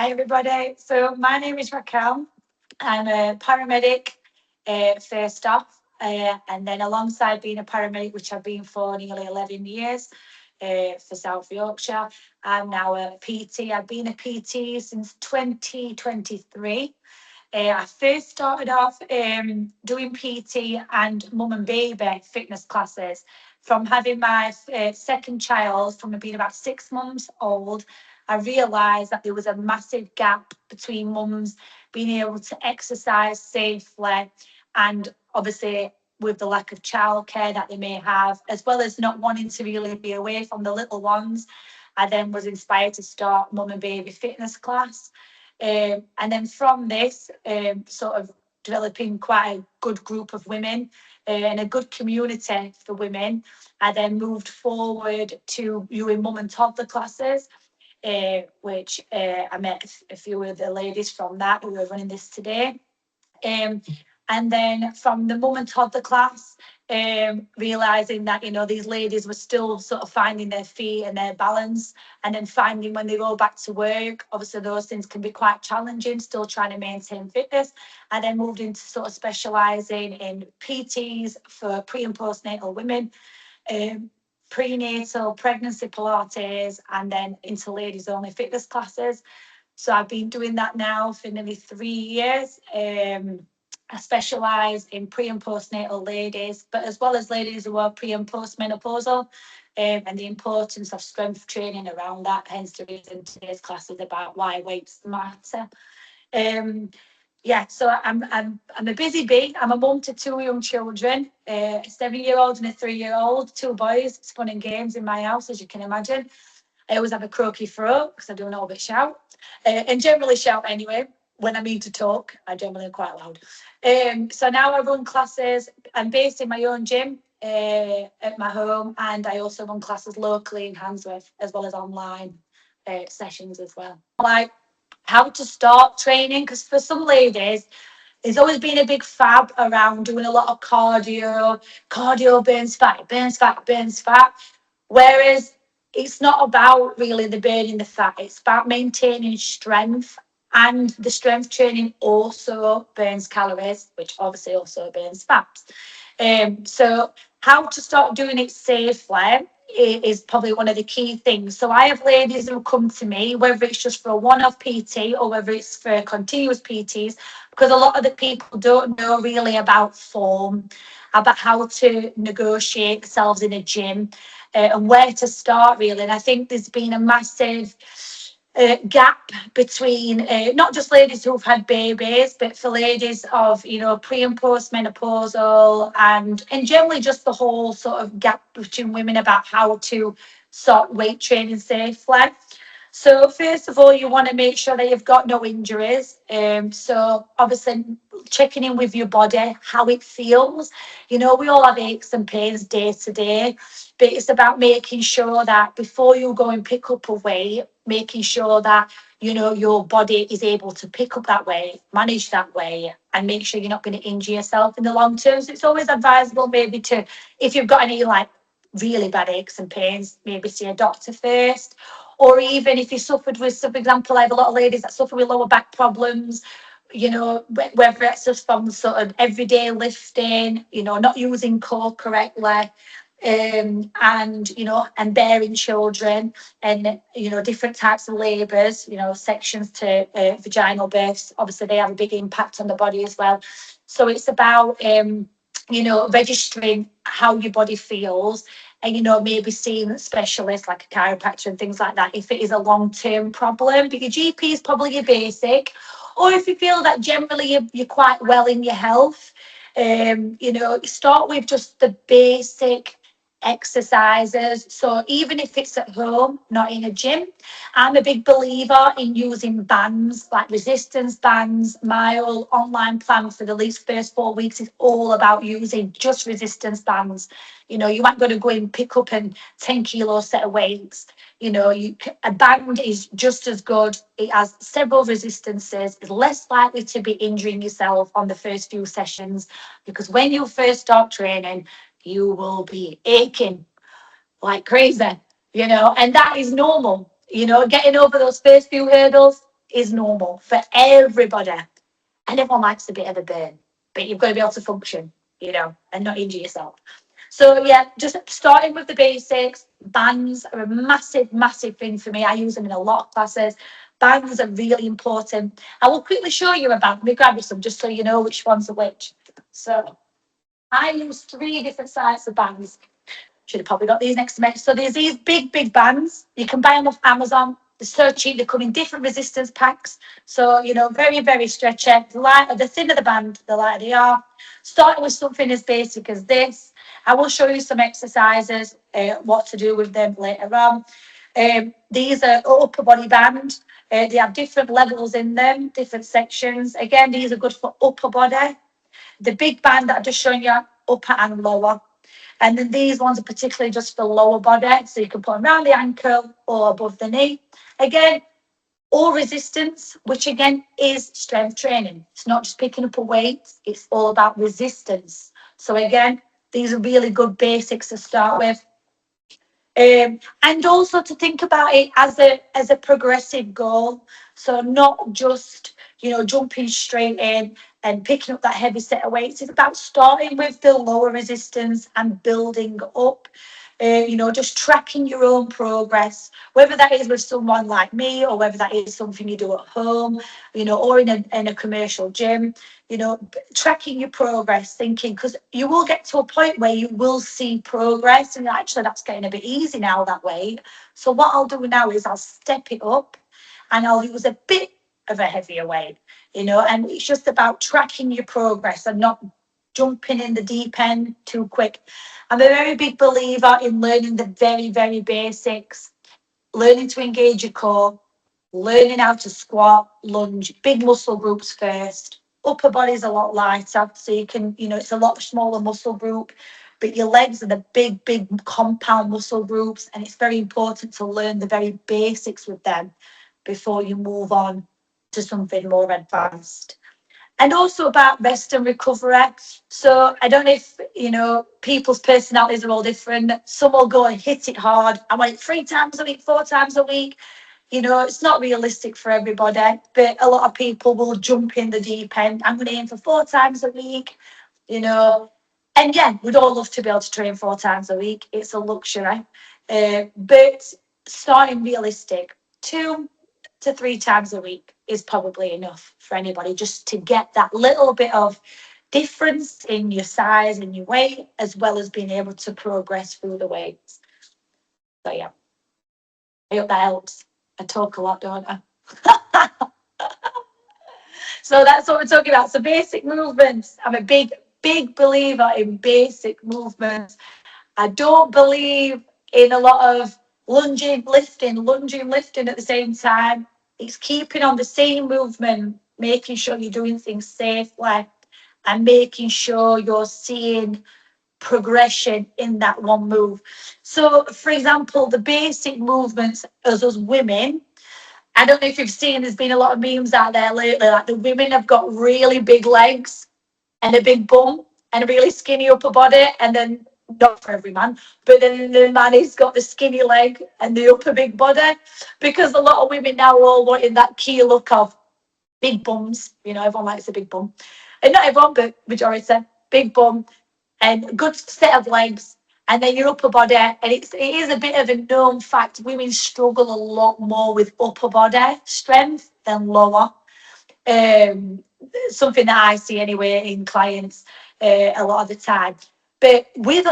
Hi everybody. So my name is Racquel. I'm a paramedic first off, and then alongside being a paramedic, which I've been for nearly 11 years for South Yorkshire, I'm now a PT. I've been a PT since 2023. I first started off doing PT and mum and baby fitness classes from having my second child from being about 6 months old. I realised that there was a massive gap between mums being able to exercise safely and obviously with the lack of childcare that they may have, as well as not wanting to really be away from the little ones. I then was inspired to start mum and baby fitness class. And then from this, sort of developing quite a good group of women and a good community for women, I then moved forward to doing mum and toddler classes, which I met a few of the ladies from that who are running this today. Um, and then from the mum and toddler class, realizing that these ladies were still sort of finding their feet and their balance, and then finding when they go back to work, obviously those things can be quite challenging, still trying to maintain fitness. I then moved into sort of specializing in PTs for pre and postnatal women, prenatal pregnancy Pilates, and then into ladies only fitness classes. So I've been doing that now for nearly 3 years. I specialise in pre and postnatal ladies, but as well as ladies who are pre and postmenopausal, and the importance of strength training around that. Hence the reason today's class is about why weights matter. So I'm a busy bee. I'm a mum to two young children, a 7-year-old and a 3-year-old, two boys. It's fun and games in my house, as you can imagine. I always have a croaky throat because I do a little bit shout, and generally shout anyway. When I mean to talk, I generally am quite loud. So now I run classes. I'm based in my own gym at my home, and I also run classes locally in Handsworth, as well as online sessions as well. Like how to start training, because for some ladies, there's always been a big fab around doing a lot of cardio. Cardio burns fat, burns fat, burns fat. Whereas it's not about really the burning the fat, it's about maintaining strength. And the strength training also burns calories, which obviously also burns fat. So how to start doing it safely is probably one of the key things. So I have ladies who come to me, whether it's just for a one-off PT or whether it's for continuous PTs, because a lot of the people don't know really about form, about how to negotiate themselves in a gym, and where to start really. And I think there's been a massive gap between not just ladies who've had babies, but for ladies of pre and post menopausal, and generally just the whole sort of gap between women about how to start weight training safely. So first of all, you want to make sure that you've got no injuries. So obviously checking in with your body, how it feels. We all have aches and pains day to day, but it's about making sure that before you go and pick up a weight, making sure that your body is able to pick up that weight, manage that weight, and make sure you're not going to injure yourself in the long term. So it's always advisable maybe to, if you've got any like really bad aches and pains, maybe see a doctor first. Or even if you suffered with, so for example, I have a lot of ladies that suffer with lower back problems, whether it's just from sort of everyday lifting, not using core correctly, and bearing children, and different types of labours, sections to vaginal births. Obviously, they have a big impact on the body as well. So it's about registering how your body feels, and maybe seeing specialists like a chiropractor and things like that if it is a long-term problem. But your GP is probably your basic, or if you feel that generally you're quite well in your health, start with just the basic exercises. So even if it's at home, not in a gym, I'm a big believer in using bands like resistance bands. My whole online plan for the least first 4 weeks is all about using just resistance bands. You aren't going to go and pick up a 10-kilo set of weights. A band is just as good. It has several resistances. It's less likely to be injuring yourself on the first few sessions, because when you first start training, you will be aching like crazy, and that is normal. Getting over those first few hurdles, is normal for everybody. And everyone likes a bit of a burn, but you've got to be able to function, and not injure yourself. So yeah, just starting with the basics. Bands are a massive, massive thing for me. I use them in a lot of classes. Bands are really important. I will quickly show you a band. Let me grab you some just so you know which ones are which. So I use 3 different sizes of bands. Should have probably got these next to me. So there's these big, big bands. You can buy them off Amazon. They're so cheap. They come in different resistance packs. So, very, very stretchy. The thinner the band, the lighter they are. Starting with something as basic as this. I will show you some exercises, what to do with them later on. These are upper body band. They have different levels in them, different sections. Again, these are good for upper body. The big band that I've just shown you, upper and lower. And then these ones are particularly just for lower body. So you can put them around the ankle or above the knee. Again, all resistance, which again is strength training. It's not just picking up a weight. It's all about resistance. So again, these are really good basics to start with. And also to think about it as a progressive goal. So not just, jumping straight in and picking up that heavy set of weights. It's about starting with the lower resistance and building up. Just tracking your own progress, whether that is with someone like me or whether that is something you do at home, or in a commercial gym, tracking your progress, thinking, because you will get to a point where you will see progress and actually that's getting a bit easy now that way. So what I'll do now is I'll step it up and I'll use a bit of a heavier weight, and it's just about tracking your progress and not jumping in the deep end too quick. I'm a very big believer in learning the very, very basics, learning to engage your core, learning how to squat, lunge, big muscle groups first. Upper body's a lot lighter, so you can, it's a lot smaller muscle group, but your legs are the big, big compound muscle groups, and it's very important to learn the very basics with them before you move on to something more advanced. And also about rest and recovery. So I don't know if, people's personalities are all different. Some will go and hit it hard. I want it 3 times a week, 4 times a week. It's not realistic for everybody, but a lot of people will jump in the deep end. I'm going to aim for 4 times a week, And yeah, we'd all love to be able to train 4 times a week. It's a luxury. But starting realistic, 2 to 3 times a week is probably enough for anybody, just to get that little bit of difference in your size and your weight, as well as being able to progress through the weights. So yeah, I hope that helps. I talk a lot, don't I? So that's what we're talking about. So basic movements. I'm a big, big believer in basic movements. I don't believe in a lot of lunging, lifting at the same time. It's keeping on the same movement, making sure you're doing things safely and making sure you're seeing progression in that one move. So, for example, the basic movements as us women, I don't know if you've seen, there's been a lot of memes out there lately, like the women have got really big legs and a big bum and a really skinny upper body, and then not for every man, but then the man has got the skinny leg and the upper big body, because a lot of women now are all wanting that key look of big bums. Everyone likes a big bum, and not everyone, but majority, big bum and good set of legs, and then your upper body. And it is a bit of a known fact, women struggle a lot more with upper body strength than lower. Something that I see anyway in clients a lot of the time. But with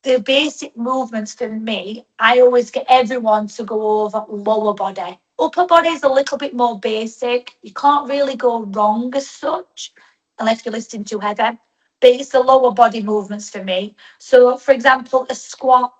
the basic movements for me, I always get everyone to go over lower body. Upper body is a little bit more basic. You can't really go wrong as such unless you're lifting too heavy. But it's the lower body movements for me. So, for example, a squat,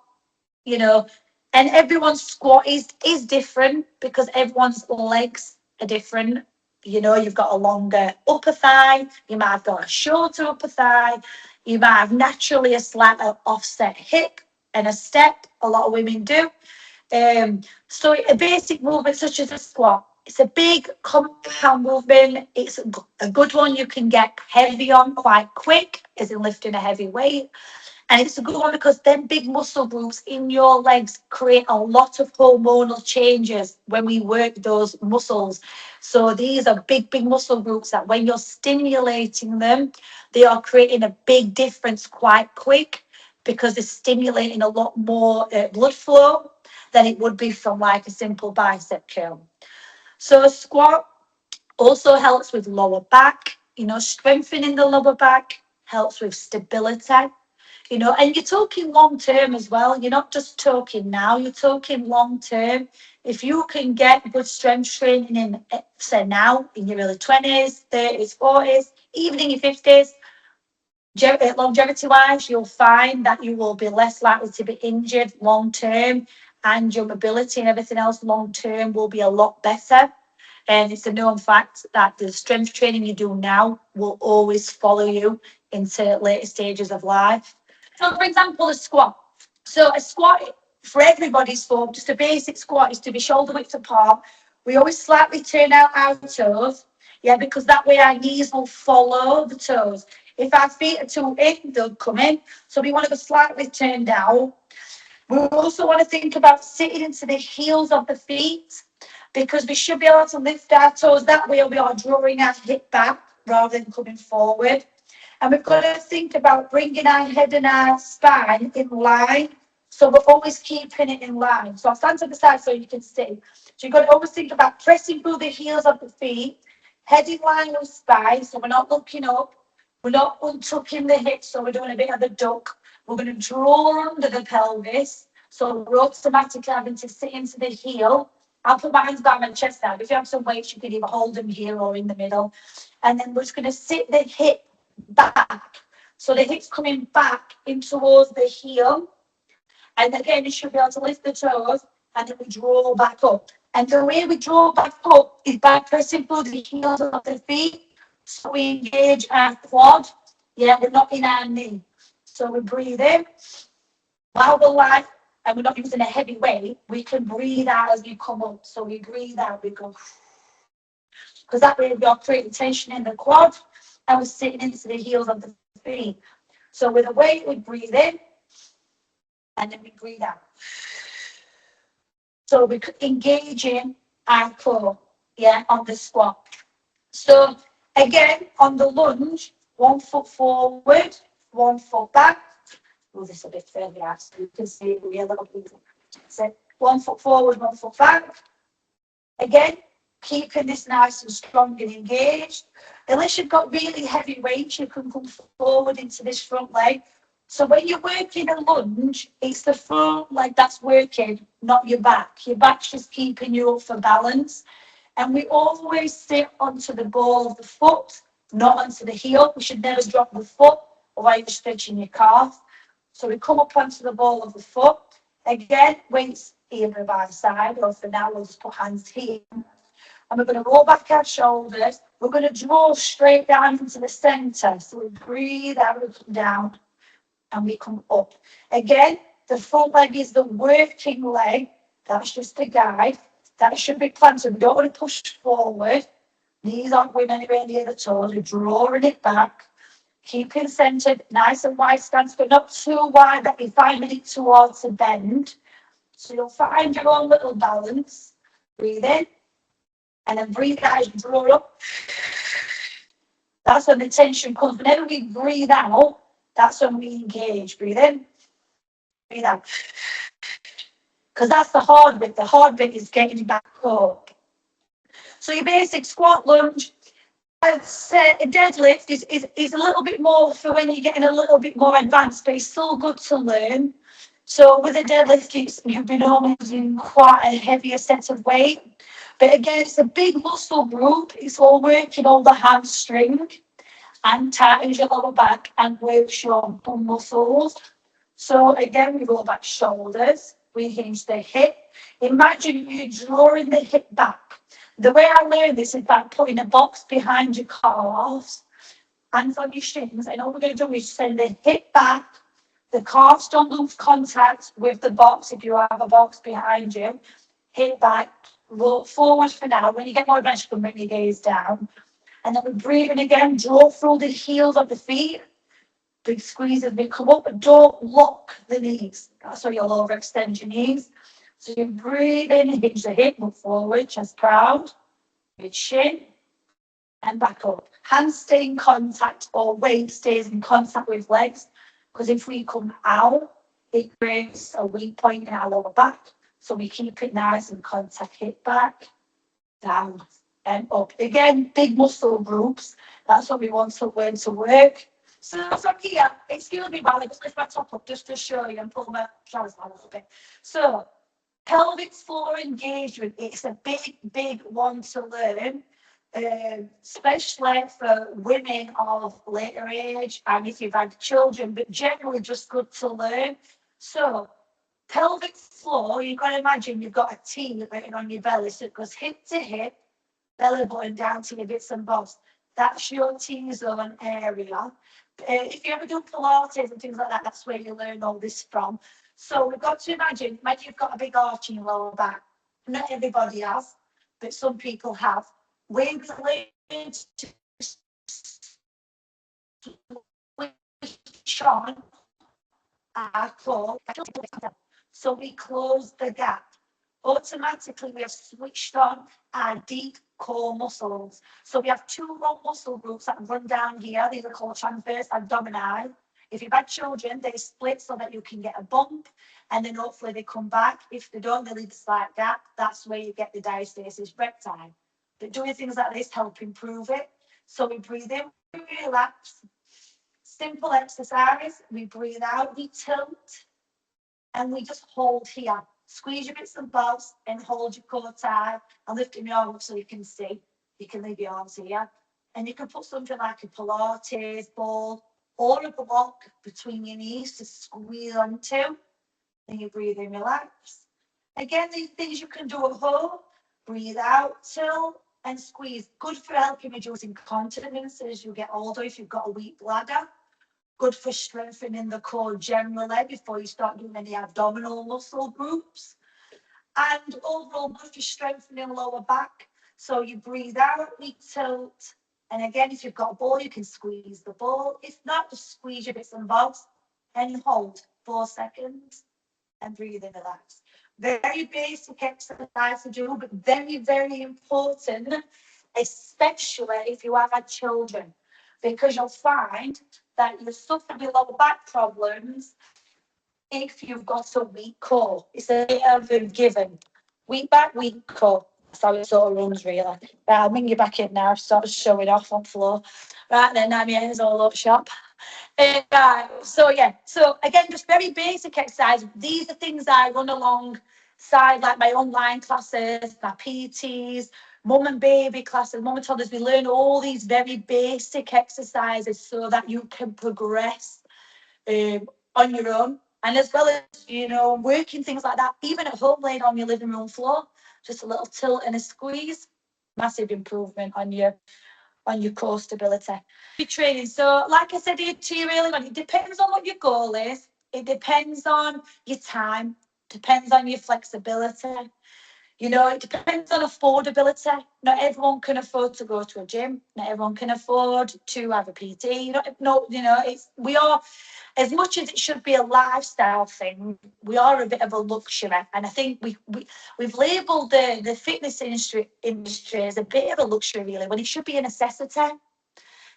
and everyone's squat is different because everyone's legs are different. You've got a longer upper thigh, you might have got a shorter upper thigh, you might have naturally a slight offset hip and a step. A lot of women do. So a basic movement such as a squat, it's a big compound movement. It's a good one you can get heavy on quite quick, as in lifting a heavy weight. And it's a good one because them big muscle groups in your legs create a lot of hormonal changes when we work those muscles. So these are big, big muscle groups that when you're stimulating them, they are creating a big difference quite quick because they're stimulating a lot more blood flow than it would be from like a simple bicep curl. So a squat also helps with lower back, strengthening the lower back, helps with stability. And you're talking long term as well. You're not just talking now, you're talking long term. If you can get good strength training in, say, now in your early 20s, 30s, 40s, even in your 50s, longevity wise, you'll find that you will be less likely to be injured long term, and your mobility and everything else long term will be a lot better. And it's a known fact that the strength training you do now will always follow you into later stages of life. So, for example, a squat. So, a squat for everybody's form, just a basic squat, is to be shoulder width apart. We always slightly turn out our toes, because that way our knees will follow the toes. If our feet are too in, they'll come in. So, we want to go slightly turned out. We also want to think about sitting into the heels of the feet because we should be able to lift our toes. That way we are drawing our hip back rather than coming forward. And we've got to think about bringing our head and our spine in line. So we're always keeping it in line. So I'll stand to the side so you can see. So you've got to always think about pressing through the heels of the feet, head in line with spine. So we're not looking up. We're not untucking the hips. So we're doing a bit of a duck. We're going to draw under the pelvis. So we're automatically having to sit into the heel. I'll put my hands behind my chest now. If you have some weights, you can either hold them here or in the middle. And then we're just going to sit the hip back. So the hips coming back in towards the heel. And again, you should be able to lift the toes. And then we draw back up. And the way we draw back up is by pressing through the heels of the feet. So we engage our quad. We're not in our knee. So we breathe in. While we're light and we're not using a heavy weight, we can breathe out as we come up. So we breathe out, we go. Because that way we are creating tension in the quad and we're sitting into the heels of the feet. So with a weight, we breathe in and then we breathe out. So we're engaging our core, on the squat. So again, on the lunge, 1 foot forward, 1 foot back. Move this a bit further out so you can see me a little bit. So 1 foot forward, 1 foot back. Again, keeping this nice and strong and engaged. Unless you've got really heavy weights, you can come forward into this front leg. So when you're working a lunge, it's the front leg that's working, not your back. Your back's just keeping you up for balance. And we always sit onto the ball of the foot, not onto the heel. We should never drop the foot, or while you're stretching your calf. So we come up onto the ball of the foot. Again, weights either by side, or for now, we'll just put hands here. And we're going to roll back our shoulders. We're going to draw straight down into the center. So we breathe out and come down, and we come up. Again, the front leg is the working leg. That's just a guide. That should be planted. We don't want to push forward. Knees aren't going anywhere near the toes. We're drawing it back. Keeping centered, nice and wide stance, but not too wide that you're finding it towards a bend. So you'll find your own little balance. Breathe in, and then breathe out as you draw up. That's when the tension comes. Whenever we breathe out, that's when we engage. Breathe in, breathe out. Because that's the hard bit. The hard bit is getting back up. So your basic squat, lunge, I'd say a deadlift is a little bit more for when you're getting a little bit more advanced, but it's still good to learn. So with a deadlift, you've been using quite a heavier set of weight. But again, it's a big muscle group. It's all working all the hamstring and tightens your lower back and works your bum muscles. So again, we roll back shoulders. We hinge the hip. Imagine you drawing the hip back. The way I learned this is by putting a box behind your calves, hands on your shins, and all we're going to do is send the hip back. The calves don't lose contact with the box if you have a box behind you. Hip back, roll forward for now. When you get more advanced, you can bring your gaze down. And then we're breathing again, draw through the heels of the feet. Big squeeze as we come up, but don't lock the knees. That's where you'll overextend your knees. So you breathe in, hinge the hip, move forward, chest proud, with shin, and back up. Hands stay in contact or weight stays in contact with legs, because if we come out, it creates a weak point in our lower back. So we keep it nice and contact, hip back, down and up. Again, big muscle groups. That's what we want to learn to work. So from here, excuse me while I just lift my top up just to show you and pull my trousers down a little bit. So pelvic floor engagement, it's a big one to learn, especially for women of later age and if you've had children, but generally just good to learn. So pelvic floor, you've got to imagine you've got a T written on your belly, so it goes hip to hip, belly button down to your bits and bobs. That's your T-zone area. If you ever do Pilates and things like that, that's where you learn all this from. So we've got to imagine, when you've got a big arch in your lower back, not everybody has, but some people have. We're learn to switch on our core, so we close the gap. Automatically, we have switched on our deep core muscles. So we have two long muscle groups that run down here. These are called transverse abdominal. If you've had children, they split so that you can get a bump, and then hopefully they come back. If they don't, they leave a slight gap. That's where you get the diastasis recti. But doing things like this help improve it. So we breathe in, we relax. Simple exercise. We breathe out, we tilt, and we just hold here. Squeeze your bits and bobs and hold your core tight and lift your arm up so you can see. You can leave your arms here. And you can put something like a Pilates ball or a block between your knees to squeeze onto. Then you breathe in, relax. Again, these things you can do at home. Breathe out, tilt, and squeeze. Good for helping reduce incontinence as you get older if you've got a weak bladder. Good for strengthening the core generally before you start doing any abdominal muscle groups. And overall, good for strengthening lower back. So you breathe out, we tilt. And again, if you've got a ball, you can squeeze the ball. If not, just squeeze your bits and bobs and hold 4 seconds and breathe and relax. Very basic exercise to do, but very important, especially if you have had children, because you'll find that you suffer with lower back problems if you've got a weak core. It's a bit of a given. Weak back, weak core. That's how it sort of runs, really. Right, I'll bring you back in now, sort of showing off on the floor. Right then, I'm here, it's all up shop. Right, so yeah, so again, just very basic exercise. These are things I run alongside, like my online classes, my PTs, mum and baby classes, mum and toddlers. We learn all these very basic exercises so that you can progress on your own. And as well as, working things like that, even at home, laid on your living room floor, just a little tilt and a squeeze, massive improvement on your core stability. Training. So, like I said to you earlier on, it depends on what your goal is. It depends on your time. Depends on your flexibility. It depends on affordability. Not everyone can afford to go to a gym. Not everyone can afford to have a PT. We are, as much as it should be a lifestyle thing, we are a bit of a luxury. And I think we've labelled the fitness industry as a bit of a luxury, really, when it should be a necessity.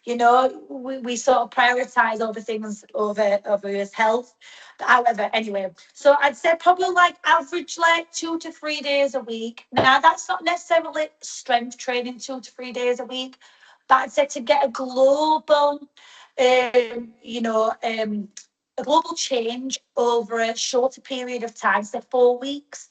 We sort of prioritise over things over his health. But however, anyway, so I'd say probably like average 2 to 3 days a week. Now that's not necessarily strength training 2 to 3 days a week, but I'd say to get a global, a global change over a shorter period of time, say 4 weeks.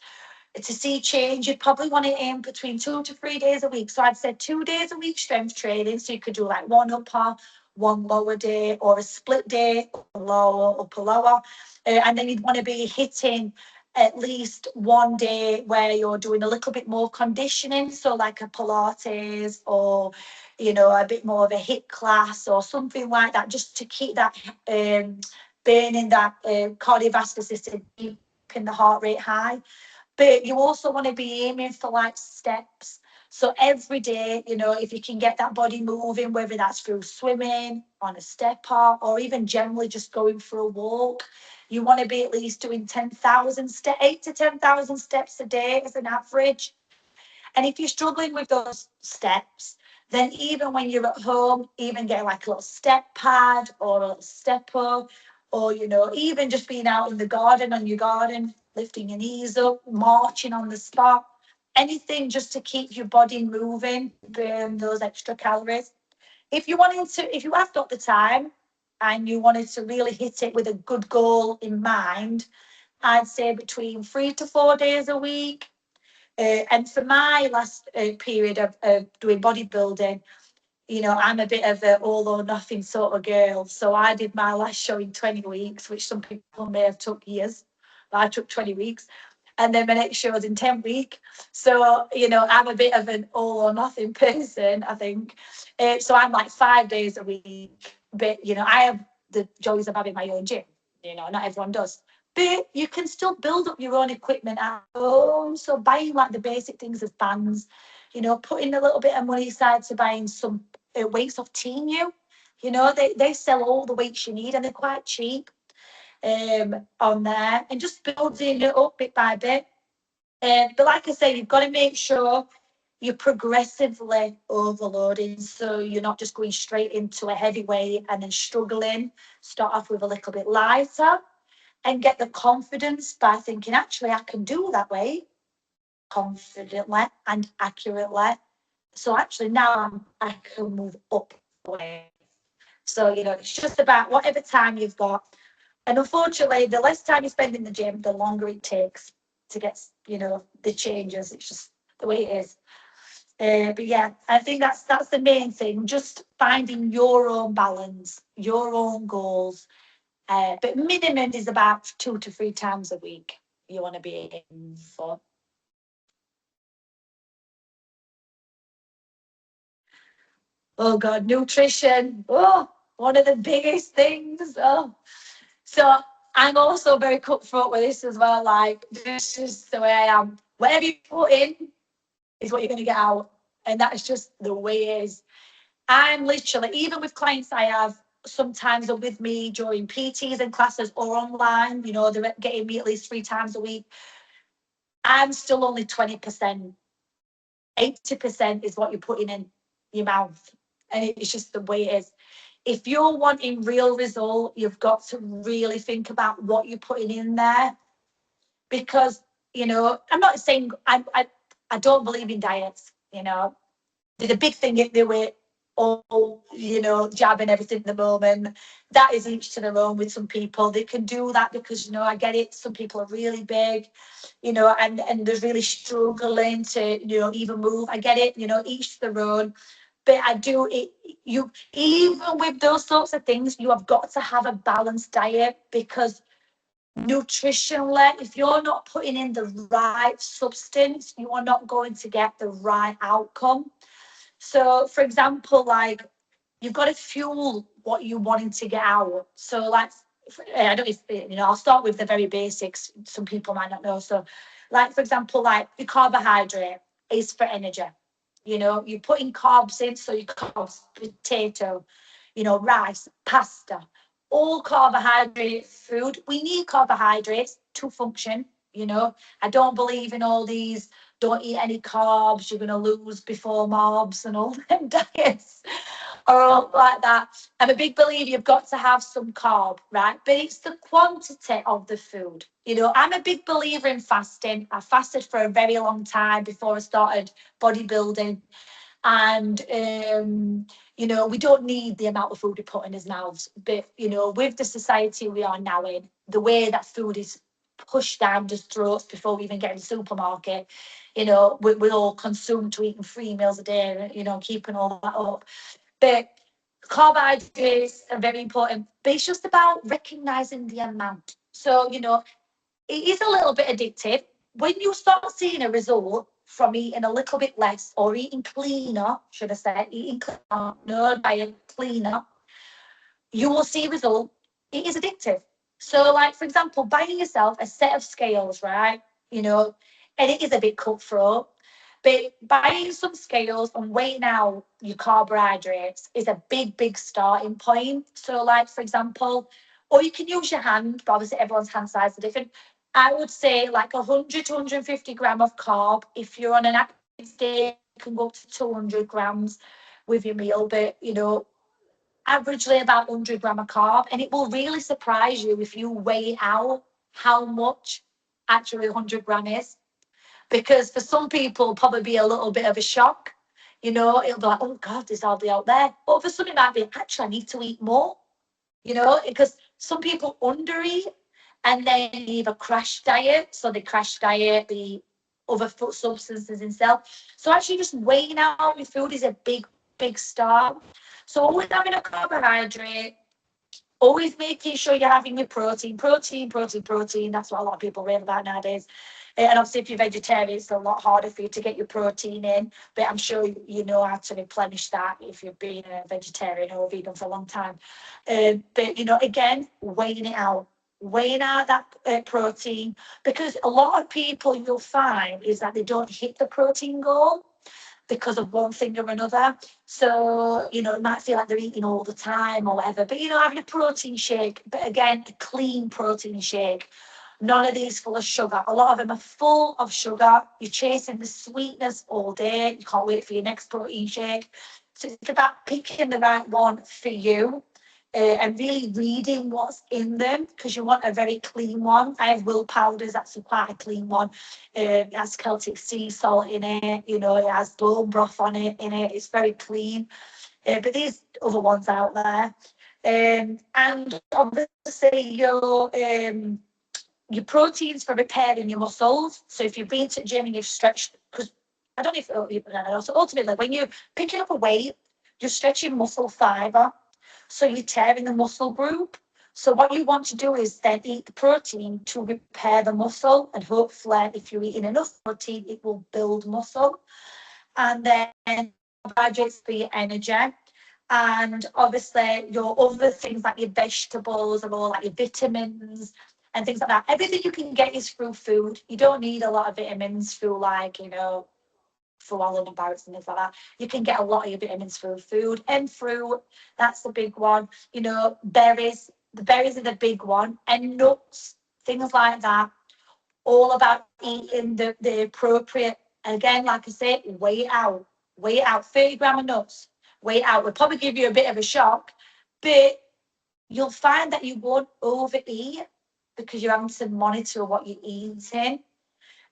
To see change, you'd probably want to aim between 2 to 3 days a week. So I'd say 2 days a week strength training. So you could do like one upper, one lower day, or a split day, lower, upper, lower. And then you'd want to be hitting at least one day where you're doing a little bit more conditioning. So like a Pilates or, a bit more of a HIIT class or something like that, just to keep that burning that cardiovascular system, keeping the heart rate high. But you also want to be aiming for like steps. So every day, you know, if you can get that body moving, whether that's through swimming, on a stepper, or even generally just going for a walk, you want to be at least doing 10,000 steps, 8 to 10,000 steps a day as an average. And if you're struggling with those steps, then even when you're at home, even get like a little step pad or a little stepper, or, you know, even just being out in the garden on your garden, lifting your knees up, marching on the spot, anything just to keep your body moving, burn those extra calories. If you have got the time and you wanted to really hit it with a good goal in mind, I'd say between 3 to 4 days a week. And for my last period of doing bodybuilding, you know, I'm a bit of an all or nothing sort of girl. So I did my last show in 20 weeks, which some people may have took years, but I took 20 weeks. And then my next show was in 10 weeks. So, you know, I'm a bit of an all or nothing person, I think. So I'm like 5 days a week. But, you know, I have the joys of having my own gym. You know, not everyone does. But you can still build up your own equipment at home. So buying like the basic things as bands, you know, putting a little bit of money aside to buying some weights off Temu. You know, they sell all the weights you need and they're quite cheap on there, and just building it up bit by bit. But like I say, you've got to make sure you're progressively overloading, so you're not just going straight into a heavy weight and then struggling. Start off with a little bit lighter and get the confidence by thinking, actually, I can do that weight confidently and accurately. So actually now I can move up the weight. So, you know, it's just about whatever time you've got. And unfortunately, the less time you spend in the gym, the longer it takes to get, you know, the changes. It's just the way it is. But yeah, I think that's the main thing. Just finding your own balance, your own goals. But minimum is about 2 to 3 times a week you want to be aiming for. Oh God, nutrition. Oh, one of the biggest things. Oh, so I'm also very cutthroat with this as well. Like, this is the way I am. Whatever you put in is what you're going to get out. And that's just the way it is. I'm literally, even with clients I have, sometimes they're with me during PTs and classes or online, you know, they're getting me at least 3 times a week. I'm still only 20%. 80% is what you're putting in your mouth. And it's just the way it is. If you're wanting real result, you've got to really think about what you're putting in there. Because, you know, I'm not saying I don't believe in diets, you know. There's a big thing they were all, you know, jabbing everything at the moment. That is each to their own with some people. They can do that because, you know, I get it. Some people are really big, you know, and they're really struggling to, you know, even move. I get it, you know, each to their own. But I do it, you, even with those sorts of things, you have got to have a balanced diet, because nutritionally, if you're not putting in the right substance, you are not going to get the right outcome. So, for example, like, you've got to fuel what you're wanting to get out. So, like, I don't, if you know, I'll start with the very basics. Some people might not know. So, like, for example, like, the carbohydrate is for energy. You know, you're putting carbs in, so you carbs, potato, you know, rice, pasta, all carbohydrate food. We need carbohydrates to function. You know, I don't believe in all these don't eat any carbs, you're going to lose before mobs and all them diets or all like that. I'm a big believer you've got to have some carb, right? But it's the quantity of the food. You know, I'm a big believer in fasting. I fasted for a very long time before I started bodybuilding. And, you know, we don't need the amount of food we put in his mouths. But, you know, with the society we are now in, the way that food is pushed down the throats before we even get in the supermarket, you know, we're all consumed to eating 3 meals a day, you know, keeping all that up. But carbohydrates are very important. But it's just about recognizing the amount. So, you know, it is a little bit addictive. When you start seeing a result from eating a little bit less or eating cleaner, should I say, eating cleaner, no diet, cleaner, you will see result. It is addictive. So, like, for example, buying yourself a set of scales, right? You know, and it is a bit cutthroat. But buying some scales and weighing out your carbohydrates is a big starting point. So, like, for example, or you can use your hand, but obviously everyone's hand size is different. I would say like 100 to 150 gram of carb. If you're on an active day, you can go up to 200 grams with your meal, but averagely about 100 gram of carb. And it will really surprise you if you weigh out how much actually 100 gram is. Because for some people, probably be a little bit of a shock. It'll be like, oh God, there's hardly out there. But for some, it might be, actually, I need to eat more, because some people undereat and then either crash diet. So they crash diet, the other food substances themselves. So actually just weighing out your food is a big start. So always having a carbohydrate, always making sure you're having your protein. That's what a lot of people rave about nowadays. And obviously, if you're vegetarian, it's a lot harder for you to get your protein in. But I'm sure you know how to replenish that if you've been a vegetarian or a vegan for a long time. But, again, weighing out that protein. Because a lot of people you'll find is that they don't hit the protein goal because of one thing or another. So, it might feel like they're eating all the time or whatever. But, having a protein shake, but again, a clean protein shake. None of these full of sugar. A lot of them are full of sugar. You're chasing the sweetness all day. You can't wait for your next protein shake. So it's about picking the right one for you. And really reading what's in them, because you want a very clean one. I have Will Powders, that's quite a clean one. It has Celtic sea salt in it, it has bone broth on it, it's very clean. But these other ones out there. And obviously your proteins for repairing your muscles. So if you've been to the gym and you've stretched, because I don't know if you know, so ultimately when you're picking up a weight, you're stretching muscle fiber. So you're tearing the muscle group. So what you want to do is then eat the protein to repair the muscle. And hopefully, if you're eating enough protein, it will build muscle. And then carbohydrates for your energy. And obviously, your other things like your vegetables and all like your vitamins and things like that. Everything you can get is through food. You don't need a lot of vitamins through through all the barracks and things like that. You can get a lot of your vitamins through food and fruit. That's the big one. Berries. The berries are the big one. And nuts, things like that. All about eating the appropriate, again, like I say, weigh it out. 30 gram of nuts. Weigh it out. Will probably give you a bit of a shock, but you'll find that you won't overeat because you're having to monitor what you're eating.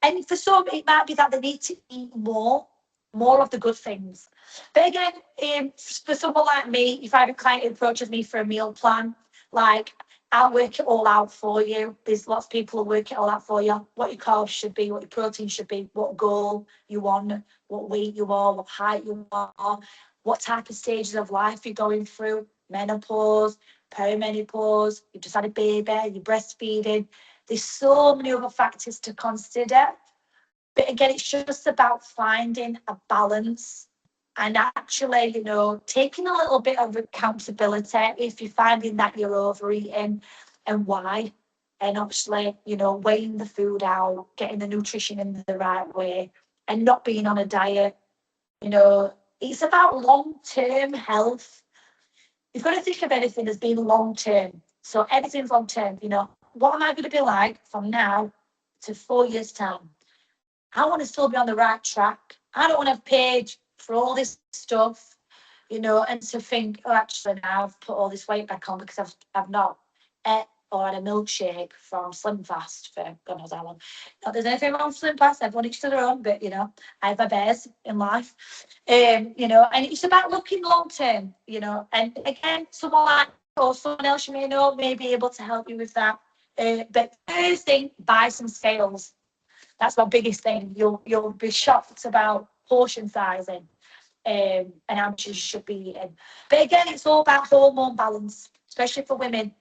And for some, it might be that they need to eat more of the good things. But again, for someone like me, if I have a client who approaches me for a meal plan, like, I'll work it all out for you. There's lots of people who work it all out for you. What your carbs should be, what your protein should be, what goal you want, what weight you are, what height you are, what type of stages of life you're going through, menopause, perimenopause, you've just had a baby, you're breastfeeding. There's so many other factors to consider. But again, it's just about finding a balance and actually, taking a little bit of accountability if you're finding that you're overeating and why. And obviously, weighing the food out, getting the nutrition in the right way and not being on a diet. It's about long-term health. You've got to think of anything as being long-term. So everything's long-term, What am I going to be like from now to 4 years' time? I want to still be on the right track. I don't want to have paid for all this stuff, and to think, oh, actually now I've put all this weight back on because I've not ate or had a milkshake from Slim Fast for God knows how long. Not there's anything wrong with Slim Fast, everyone each to their own, but I have my bears in life. And it's about looking long term, and again, someone like or someone else you may be able to help you with that. But first thing, buy some scales. That's my biggest thing. You'll be shocked about portion sizing and how much you should be eating. But again, it's all about hormone balance, especially for women.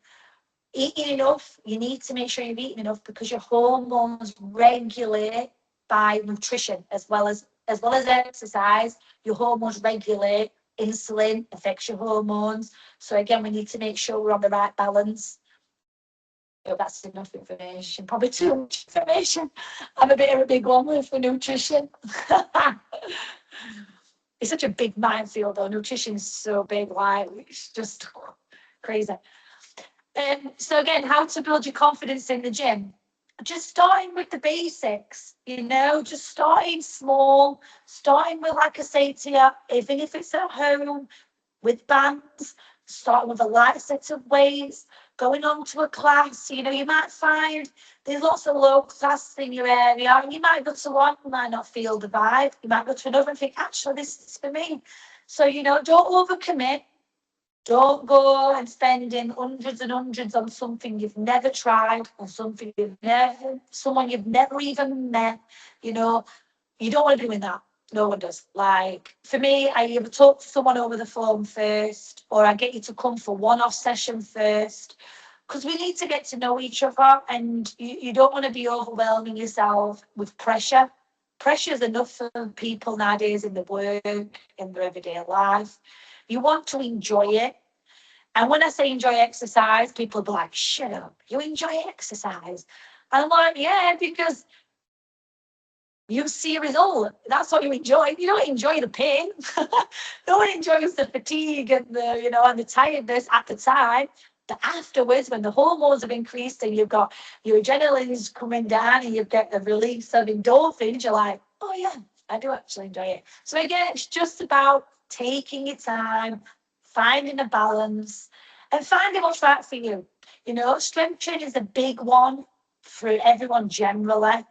Eating enough, you need to make sure you're eating enough because your hormones regulate by nutrition as well as exercise. Your hormones regulate. Insulin affects your hormones. So again, we need to make sure we're on the right balance. hope that's enough information. Probably too much information. I'm a bit of a big one for nutrition. It's such a big minefield, though. Nutrition is so big, like, it's just crazy. So again, how to build your confidence in the gym. Just starting with the basics, just starting small, starting with, like I say to you, even if it's at home, with bands, starting with a light set of weights, going on to a class. You might find there's lots of low classes in your area, and you might go to one, you might not feel the vibe. You might go to another and think, actually, this is for me. So, don't overcommit. Don't go and spending hundreds and hundreds on something you've never tried, or someone you've never even met. You don't want to be doing that. No one does. Like, for me, I either talk to someone over the phone first, or I get you to come for one-off session first, because we need to get to know each other, and you don't want to be overwhelming yourself with pressure. Pressure is enough for people nowadays in their work, in their everyday life. You want to enjoy it. And when I say enjoy exercise, people be like, shut up, you enjoy exercise? And I'm like, yeah, because you see a result. That's what you enjoy. You don't enjoy the pain. No one enjoys the fatigue and the tiredness at the time. But afterwards, when the hormones have increased and you've got your adrenaline's coming down and you get the release of endorphins, you're like, oh yeah, I do actually enjoy it. So again, it's just about taking your time, finding a balance, and finding what's right for you. Strength training is a big one for everyone generally.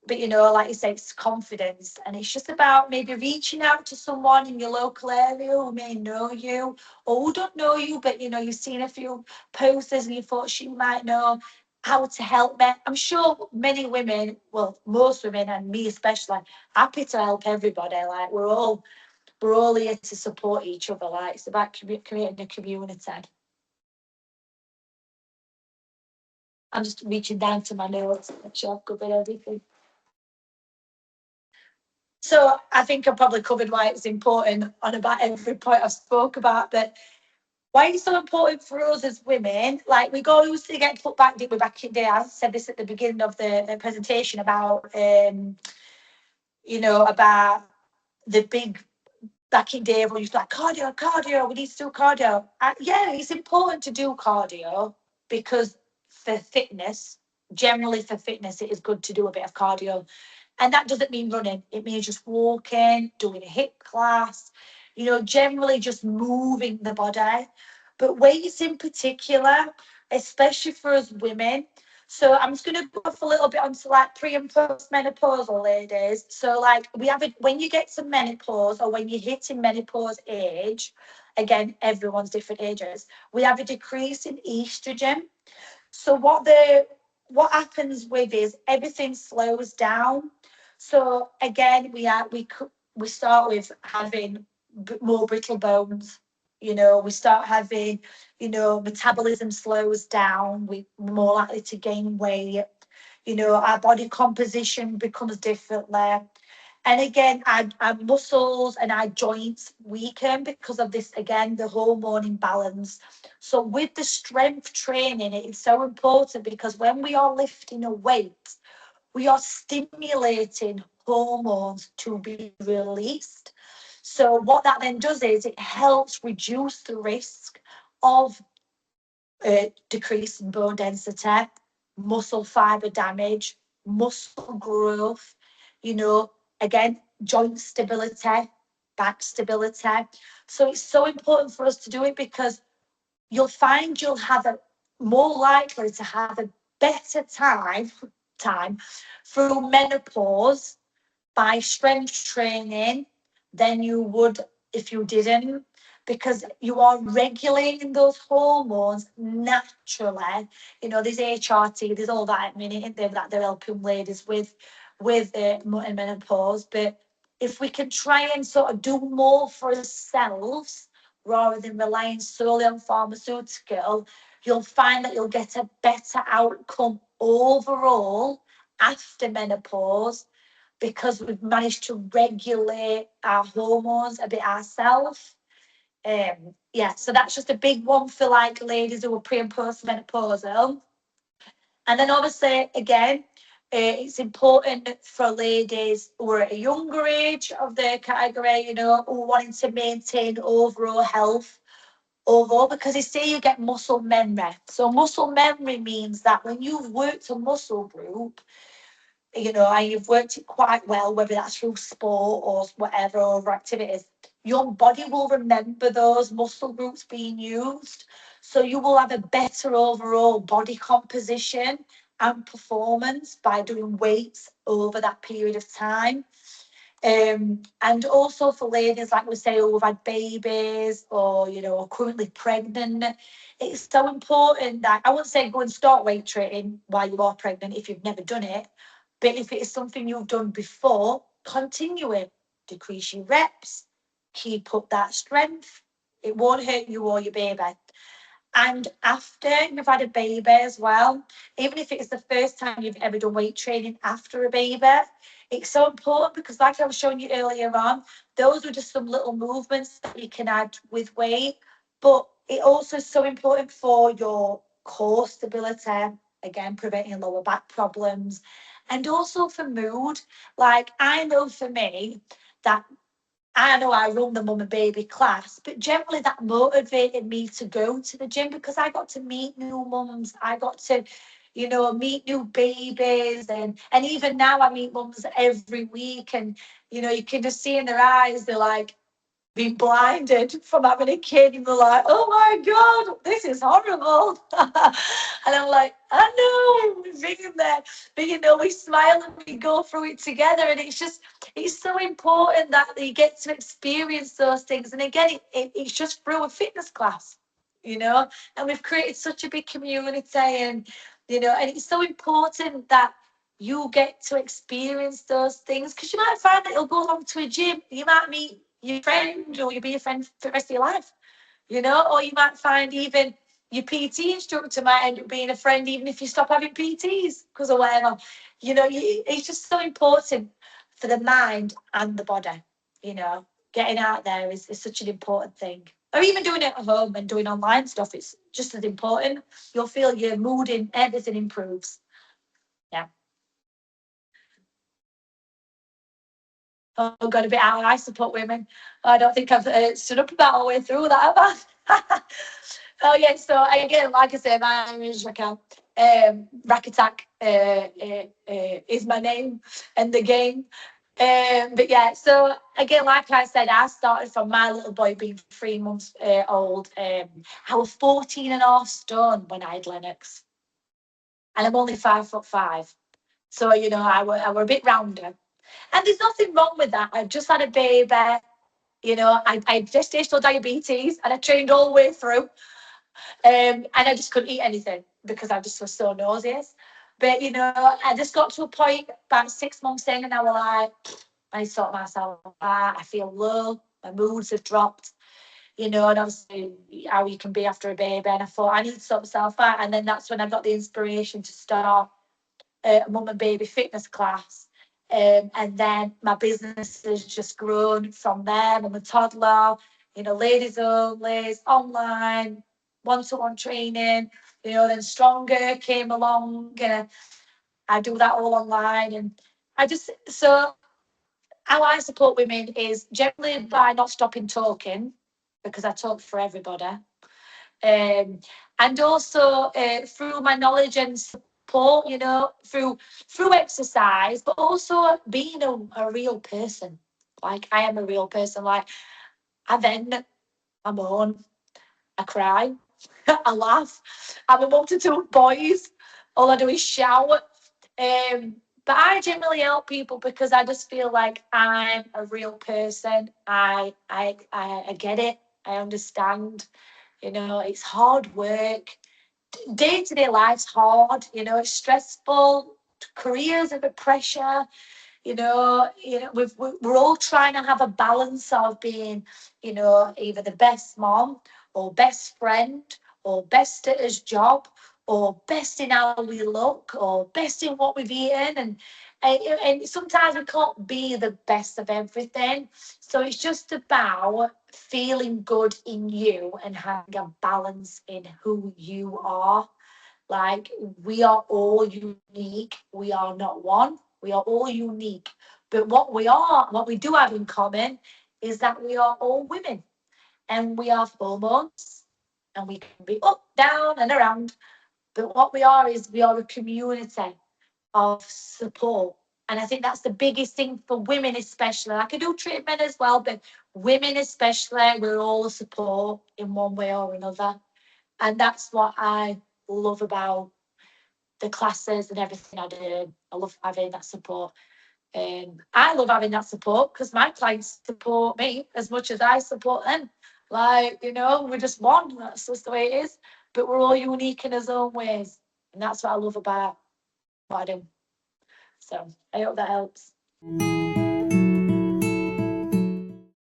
But, like you say, it's confidence. And it's just about maybe reaching out to someone in your local area who may know you, or who don't know you, but, you've seen a few posters and you thought she might know how to help me. I'm sure many women, well, most women, and me especially, happy to help everybody. Like, we're all here to support each other. Like, it's about creating a community. I'm just reaching down to my notes to make sure I've covered everything. So I think I probably covered why it's important on about every point I spoke about, but why it's so important for us as women. Like, we go used to get put back, did we, back in the day? I said this at the beginning of the presentation about, about the big, back in the day, everyone used to like, cardio, we need to do cardio. Yeah, it's important to do cardio because generally for fitness, it is good to do a bit of cardio. And that doesn't mean running. It means just walking, doing a HIIT class, generally just moving the body. But weights in particular, especially for us women. So I'm just going to go off a little bit onto like pre and post menopausal ladies. So like when you get to menopause, or when you're hitting menopause age, again, everyone's different ages, we have a decrease in estrogen. So what happens with is everything slows down. So again, we start with having more brittle bones. We start having, metabolism slows down. We're more likely to gain weight. Our body composition becomes differently. And again, our muscles and our joints weaken because of this, again, the hormone imbalance. So with the strength training, it's so important because when we are lifting a weight, we are stimulating hormones to be released. So what that then does is it helps reduce the risk of decrease in bone density, muscle fiber damage, muscle growth, again, joint stability, back stability. So it's so important for us to do it because you'll find you'll have more likely to have a better time through menopause by strength training than you would if you didn't, because you are regulating those hormones naturally. There's HRT, there's all that at minute that they're helping ladies with menopause. But if we can try and sort of do more for ourselves rather than relying solely on pharmaceutical, you'll find that you'll get a better outcome overall after menopause, because we've managed to regulate our hormones a bit ourselves. So that's just a big one for like ladies who are pre and post menopausal. And then obviously, again, it's important for ladies who are at a younger age of their category, you know, who are wanting to maintain overall health overall, because you say you get muscle memory. So muscle memory means that when you've worked a muscle group, you know, and you've worked it quite well, whether that's through sport or whatever, or other activities, your body will remember those muscle groups being used. So you will have a better overall body composition and performance by doing weights over that period of time. And also for ladies, like we say, who've had babies or, you know, are currently pregnant, it's so important that I wouldn't say go and start weight training while you are pregnant if you've never done it. But if it is something you've done before, continue it. Decrease your reps, keep up that strength. It won't hurt you or your baby. And after you've had a baby as well, even if it's the first time you've ever done weight training after a baby, it's so important because, like I was showing you earlier on, those are just some little movements that you can add with weight. But it also is so important for your core stability, again, preventing lower back problems, and also for mood. Like, I know for me that I know I run the mum and baby class, but generally that motivated me to go to the gym because I got to meet new mums. I got to, you know, meet new babies. And even now I meet mums every week. And, you know, you can just see in their eyes, they're like, been blinded from having a kid, and they're like, oh my God, this is horrible. And I'm like, I know, we've been there. But, you know, we smile and we go through it together. And it's so important that you get to experience those things. And again, it's just through a fitness class, you know, and we've created such a big community. And, you know, and it's so important that you get to experience those things, because you might find that you'll go along to a gym, you might meet your friend, or you'll be a friend for the rest of your life, you know, or you might find even your PT instructor might end up being a friend even if you stop having PTs because of whatever. You know, it's just so important for the mind and the body, you know. Getting out there is such an important thing. Or even doing it at home and doing online stuff, it's just as important. You'll feel your mood and everything improves. Yeah. Oh, got a bit out. I support women. I don't think I've stood up about all the way through that, have I? Oh, yeah. So, again, like I said, my name is Racquel. Rack Attack is my name and the game. But yeah, so again, like I said, I started from my little boy being 3 months old. I was 14 and a half stone when I had Lennox, and I'm only 5'5". So, you know, I were a bit rounder. And there's nothing wrong with that. I've just had a baby, you know, I had gestational diabetes and I trained all the way through. And I just couldn't eat anything because I just was so nauseous. But, you know, I just got to a point about 6 months in and I was like, I sort myself out. I feel low. My moods have dropped, you know, and obviously how you can be after a baby. And I thought, I need to sort myself out. And then that's when I got the inspiration to start a mum and baby fitness class. And then my business has just grown from there. I'm a toddler, you know, ladies only, online, one-to-one training, you know, then StrongHer came along and I do that all online. And so how I support women is generally by not stopping talking, because I talk for everybody. And also through my knowledge and support, you know, through exercise, but also being a real person. Like, I am a real person. Like, I vent, I moan, I cry, I laugh. I'm a mum to 2 boys. All I do is shout. But I generally help people because I just feel like I'm a real person. I get it. I understand. You know, it's hard work. Day-to-day life's hard. You know, it's stressful. Careers are under pressure. We're all trying to have a balance of being, you know, either the best mom or best friend or best at his job or best in how we look or best in what we've eaten. And sometimes we can't be the best of everything. So it's just about feeling good in you and having a balance in who you are. Like, we are all unique. We are not one. We are all unique. But what we do have in common is that we are all women, and we have hormones, and we can be up, down, and around. But what we are is we are a community of support. And I think that's the biggest thing for women, especially. I can do treat men as well, but women especially, we're all a support in one way or another. And that's what I love about the classes and everything I do. I love having that support. I love having that support because my clients support me as much as I support them. Like, we're just one. That's just the way it is. But we're all unique in our own ways. And that's what I love about what I do. So I hope that helps.